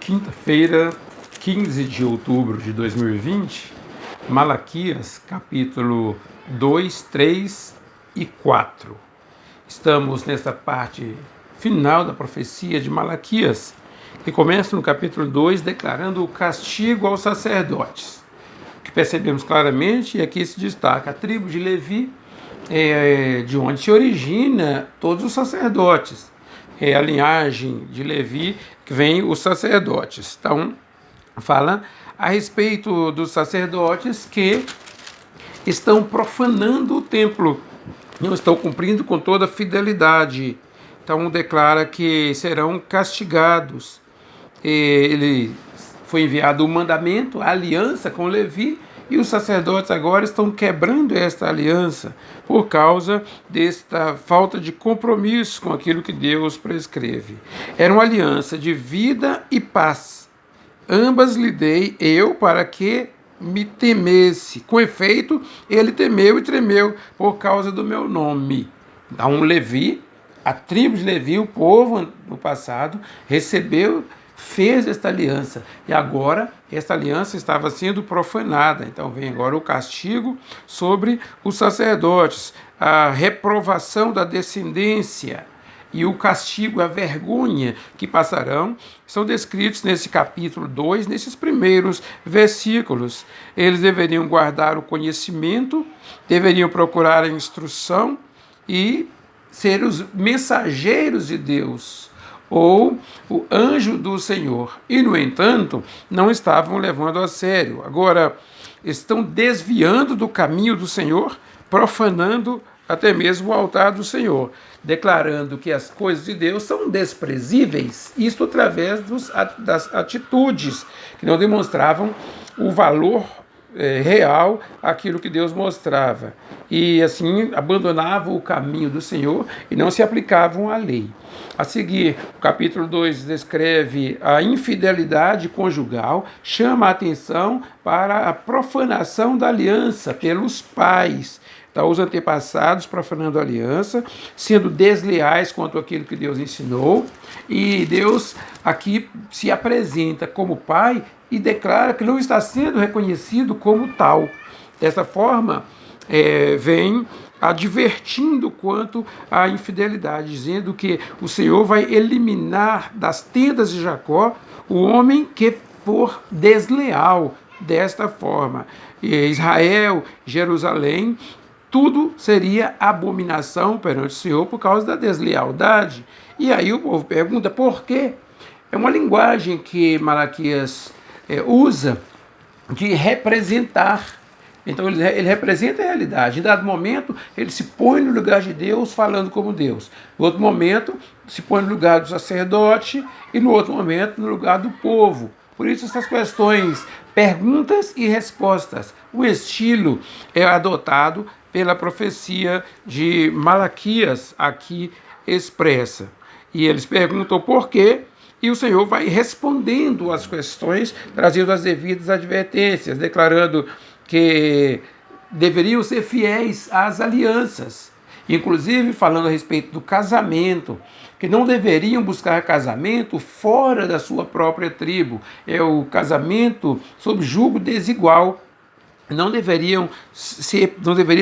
Quinta-feira, 15 de outubro de 2020, Malaquias, capítulo 2, 3 e 4. Estamos nesta parte final da profecia de Malaquias, que começa no capítulo 2, declarando o castigo aos sacerdotes. O que percebemos claramente, e aqui se destaca a tribo de Levi, de onde se origina todos os sacerdotes. É a linhagem de Levi que vem os sacerdotes. Então, fala a respeito dos sacerdotes que estão profanando o templo, não estão cumprindo com toda a fidelidade. Então, declara que serão castigados. Ele foi enviado o mandamento, a aliança com Levi, e os sacerdotes agora estão quebrando esta aliança por causa desta falta de compromisso com aquilo que Deus prescreve. Era uma aliança de vida e paz. Ambas lhe dei eu para que me temesse. Com efeito, ele temeu e tremeu por causa do meu nome. Então, Levi, a tribo de Levi, o povo no passado, fez esta aliança, e agora esta aliança estava sendo profanada. Então vem agora o castigo sobre os sacerdotes, a reprovação da descendência e o castigo, a vergonha que passarão, são descritos nesse capítulo 2, nesses primeiros versículos. Eles deveriam guardar o conhecimento, deveriam procurar a instrução e ser os mensageiros de Deus, ou o anjo do Senhor, e no entanto não estavam levando a sério. Agora estão desviando do caminho do Senhor, profanando até mesmo o altar do Senhor, declarando que as coisas de Deus são desprezíveis, isto através das atitudes que não demonstravam o valor real aquilo que Deus mostrava, e assim abandonavam o caminho do Senhor e não se aplicavam à lei. A seguir, o capítulo 2 descreve a infidelidade conjugal, chama a atenção para a profanação da aliança pelos pais. Então, os antepassados profanando a aliança, sendo desleais quanto àquilo que Deus ensinou, e Deus aqui se apresenta como pai e declara que não está sendo reconhecido como tal. Dessa forma, vem advertindo quanto à infidelidade, dizendo que o Senhor vai eliminar das tendas de Jacó o homem que for desleal desta forma. E Israel, Jerusalém, tudo seria abominação perante o Senhor por causa da deslealdade. E aí o povo pergunta por quê? É uma linguagem que Malaquias usa de representar. Então ele representa a realidade. Em dado momento, ele se põe no lugar de Deus, falando como Deus. No outro momento, se põe no lugar do sacerdote, e no outro momento, no lugar do povo. Por isso, essas questões, perguntas e respostas. O estilo é adotado pela profecia de Malaquias, aqui expressa. E eles perguntam por quê, e o Senhor vai respondendo às questões, trazendo as devidas advertências, declarando que deveriam ser fiéis às alianças, inclusive falando a respeito do casamento, que não deveriam buscar casamento fora da sua própria tribo, é o casamento sob jugo desigual, não deveria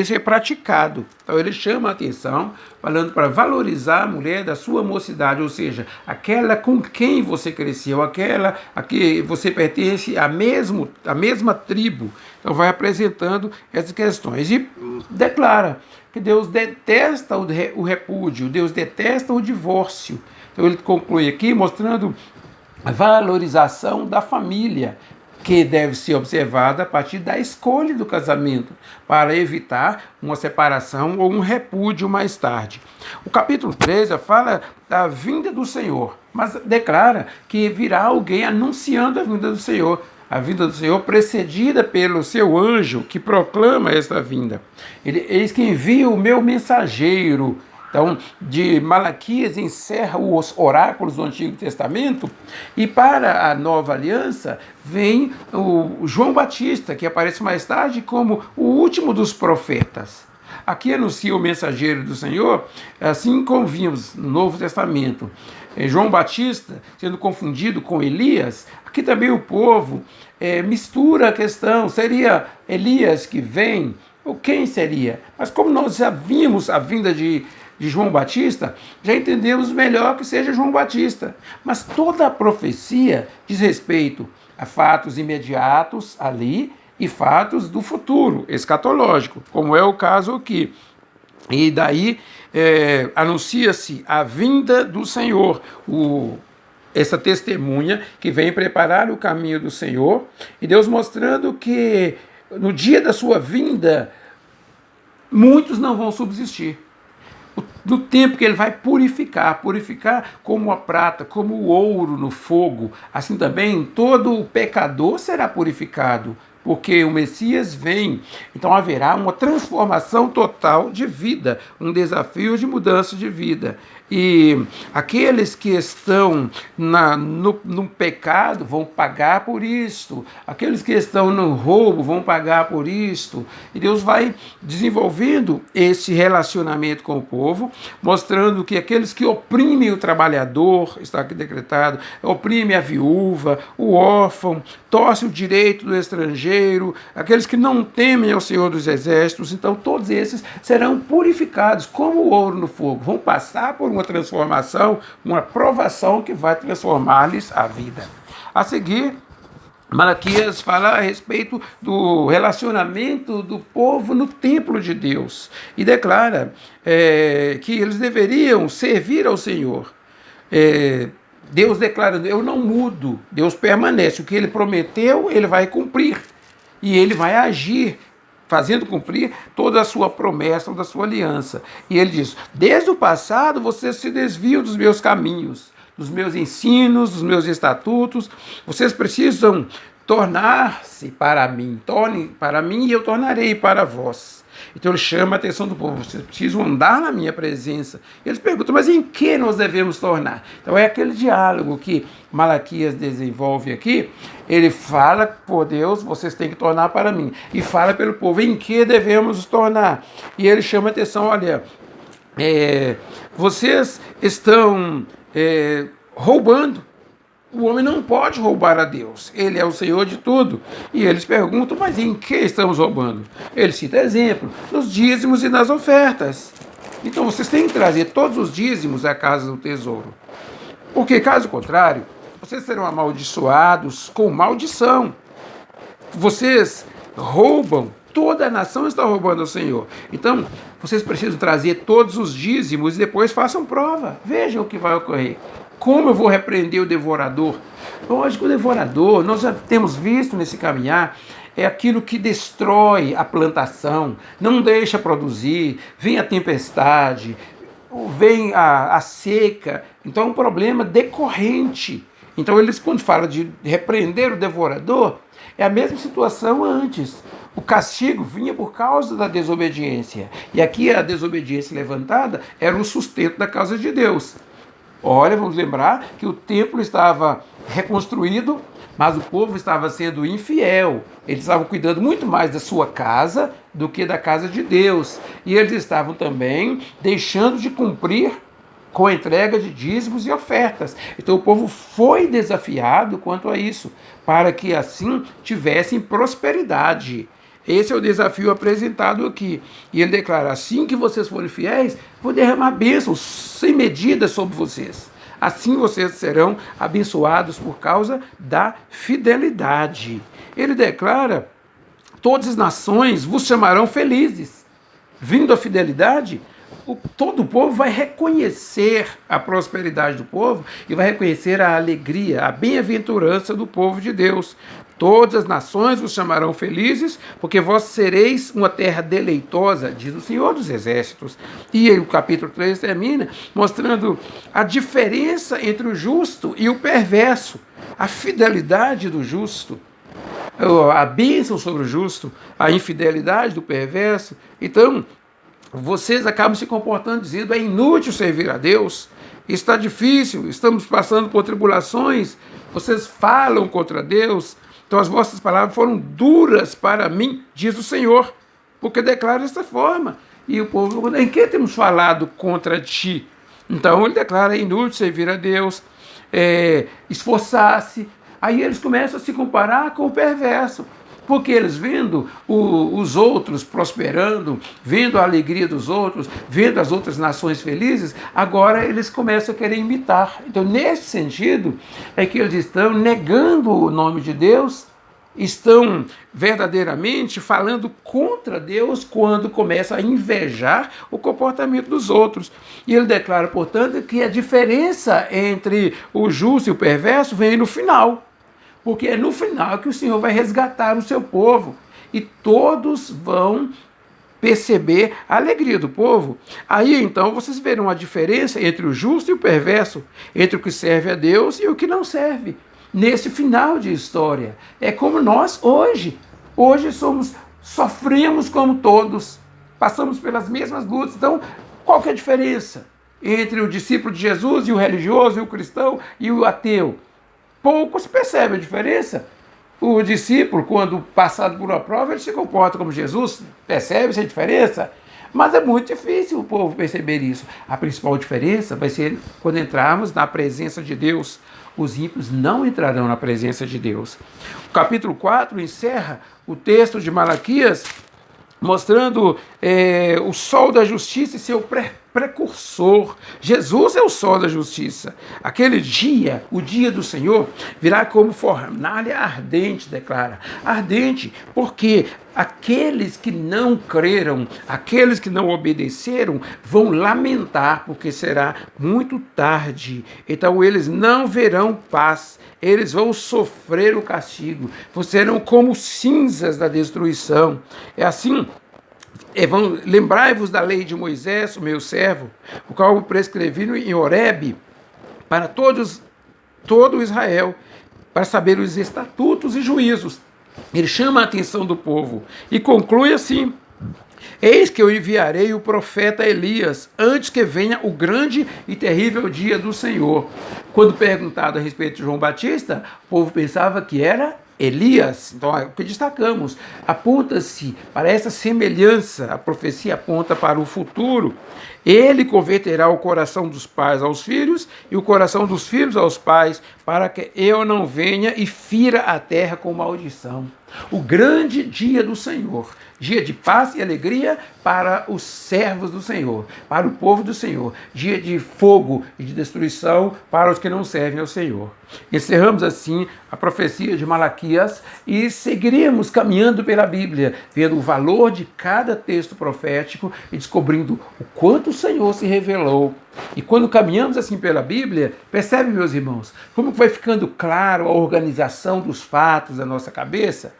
ser praticado. Então ele chama a atenção, falando para valorizar a mulher da sua mocidade, ou seja, aquela com quem você cresceu, aquela a que você pertence à mesma tribo. Então vai apresentando essas questões e declara que Deus detesta o repúdio, Deus detesta o divórcio. Então ele conclui aqui mostrando a valorização da família, que deve ser observada a partir da escolha do casamento, para evitar uma separação ou um repúdio mais tarde. O capítulo 13 fala da vinda do Senhor, mas declara que virá alguém anunciando a vinda do Senhor. A vinda do Senhor precedida pelo seu anjo que proclama esta vinda. Eis que envia o meu mensageiro. Então, de Malaquias encerra os oráculos do Antigo Testamento, e para a Nova Aliança vem o João Batista, que aparece mais tarde como o último dos profetas. Aqui anuncia o mensageiro do Senhor, assim como vimos no Novo Testamento, João Batista sendo confundido com Elias, aqui também o povo mistura a questão, seria Elias que vem, ou quem seria? Mas como nós já vimos a vinda de João Batista, já entendemos melhor que seja João Batista. Mas toda a profecia diz respeito a fatos imediatos ali e fatos do futuro, escatológico, como é o caso aqui. E daí anuncia-se a vinda do Senhor, essa testemunha que vem preparar o caminho do Senhor, e Deus mostrando que no dia da sua vinda, muitos não vão subsistir. No tempo que ele vai purificar como a prata, como o ouro no fogo, assim também todo o pecador será purificado, porque o Messias vem. Então haverá uma transformação total de vida, um desafio de mudança de vida. E aqueles que estão no pecado vão pagar por isto. Aqueles que estão no roubo vão pagar por isto. E Deus vai desenvolvendo esse relacionamento com o povo, mostrando que aqueles que oprimem o trabalhador, está aqui decretado, oprimem a viúva, o órfão, torcem o direito do estrangeiro, aqueles que não temem ao Senhor dos Exércitos, então todos esses serão purificados como o ouro no fogo, vão passar por uma transformação, uma provação que vai transformar-lhes a vida. A seguir, Malaquias fala a respeito do relacionamento do povo no templo de Deus e declara que eles deveriam servir ao Senhor. Deus declara, eu não mudo, Deus permanece, o que ele prometeu, ele vai cumprir e ele vai agir, fazendo cumprir toda a sua promessa, toda a sua aliança. E ele diz, desde o passado vocês se desviam dos meus caminhos, dos meus ensinos, dos meus estatutos, vocês precisam tornar-se para mim, tornem para mim e eu tornarei para vós. Então ele chama a atenção do povo, vocês precisam andar na minha presença. Eles perguntam, mas em que nós devemos tornar? Então é aquele diálogo que Malaquias desenvolve aqui, ele fala por Deus, vocês têm que tornar para mim, e fala pelo povo, em que devemos tornar? E ele chama a atenção, olha, vocês estão roubando. O homem não pode roubar a Deus, ele é o Senhor de tudo. E eles perguntam, mas em que estamos roubando? Ele cita exemplo, nos dízimos e nas ofertas. Então vocês têm que trazer todos os dízimos à casa do tesouro. Porque caso contrário, vocês serão amaldiçoados com maldição. Vocês roubam, toda a nação está roubando ao Senhor. Então, vocês precisam trazer todos os dízimos e depois façam prova. Vejam o que vai ocorrer. Como eu vou repreender o devorador? Lógico, o devorador, nós já temos visto nesse caminhar, é aquilo que destrói a plantação, não deixa produzir, vem a tempestade, vem a seca, então é um problema decorrente. Então eles, quando falam de repreender o devorador, é a mesma situação antes. O castigo vinha por causa da desobediência, e aqui a desobediência levantada era o sustento da causa de Deus. Olha, vamos lembrar que o templo estava reconstruído, mas o povo estava sendo infiel. Eles estavam cuidando muito mais da sua casa do que da casa de Deus. E eles estavam também deixando de cumprir com a entrega de dízimos e ofertas. Então o povo foi desafiado quanto a isso, para que assim tivessem prosperidade. Esse é o desafio apresentado aqui. E ele declara, assim que vocês forem fiéis, vou derramar bênçãos sem medida sobre vocês. Assim vocês serão abençoados por causa da fidelidade. Ele declara, todas as nações vos chamarão felizes. Vindo a fidelidade, todo o povo vai reconhecer a prosperidade do povo e vai reconhecer a alegria, a bem-aventurança do povo de Deus. Todas as nações vos chamarão felizes, porque vós sereis uma terra deleitosa, diz o Senhor dos Exércitos. E o capítulo 3 termina mostrando a diferença entre o justo e o perverso, a fidelidade do justo, a bênção sobre o justo, a infidelidade do perverso. Então, vocês acabam se comportando dizendo, é inútil servir a Deus, está difícil, estamos passando por tribulações, vocês falam contra Deus, então as vossas palavras foram duras para mim, diz o Senhor, porque declara desta forma. E o povo, em que temos falado contra ti? Então ele declara inútil servir a Deus, esforçar-se. Aí eles começam a se comparar com o perverso. Porque eles vendo os outros prosperando, vendo a alegria dos outros, vendo as outras nações felizes, agora eles começam a querer imitar. Então, nesse sentido, é que eles estão negando o nome de Deus, estão verdadeiramente falando contra Deus quando começam a invejar o comportamento dos outros. E ele declara, portanto, que a diferença entre o justo e o perverso vem no final. Porque é no final que o Senhor vai resgatar o seu povo. E todos vão perceber a alegria do povo. Aí então vocês verão a diferença entre o justo e o perverso, entre o que serve a Deus e o que não serve. Nesse final de história. É como nós hoje. Hoje sofremos como todos. Passamos pelas mesmas lutas. Então, qual que é a diferença entre o discípulo de Jesus e o religioso, e o cristão e o ateu? Poucos percebem a diferença. O discípulo, quando passado por uma prova, ele se comporta como Jesus, percebe-se a diferença? Mas é muito difícil o povo perceber isso. A principal diferença vai ser quando entrarmos na presença de Deus. Os ímpios não entrarão na presença de Deus. O capítulo 4 encerra o texto de Malaquias mostrando o sol da justiça e seu precursor. Jesus é o sol da justiça. Aquele dia, o dia do Senhor, virá como fornalha ardente, declara. Ardente, porque aqueles que não creram, aqueles que não obedeceram, vão lamentar, porque será muito tarde. Então eles não verão paz, eles vão sofrer o castigo, serão como cinzas da destruição. É assim. Lembrai-vos da lei de Moisés, o meu servo, o qual prescrevi em Horebe para todo Israel, para saber os estatutos e juízos. Ele chama a atenção do povo e conclui assim: eis que eu enviarei o profeta Elias, antes que venha o grande e terrível dia do Senhor. Quando perguntado a respeito de João Batista, o povo pensava que era Elias. Então, o que destacamos, aponta-se para essa semelhança, a profecia aponta para o futuro. Ele converterá o coração dos pais aos filhos e o coração dos filhos aos pais, para que eu não venha e fira a terra com maldição. O grande dia do Senhor, dia de paz e alegria para os servos do Senhor, para o povo do Senhor, dia de fogo e de destruição para os que não servem ao Senhor. Encerramos assim a profecia de Malaquias e seguiremos caminhando pela Bíblia, vendo o valor de cada texto profético e descobrindo o quanto o Senhor se revelou. E quando caminhamos assim pela Bíblia, percebe, meus irmãos, como vai ficando claro a organização dos fatos da nossa cabeça?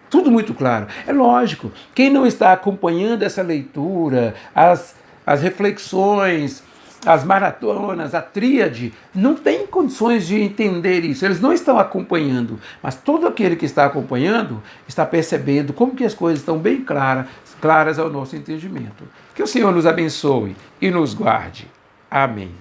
Tudo muito claro. É lógico, quem não está acompanhando essa leitura, as reflexões, as maratonas, a tríade, não tem condições de entender isso. Eles não estão acompanhando, mas todo aquele que está acompanhando está percebendo como que as coisas estão bem claras ao nosso entendimento. Que o Senhor nos abençoe e nos guarde. Amém.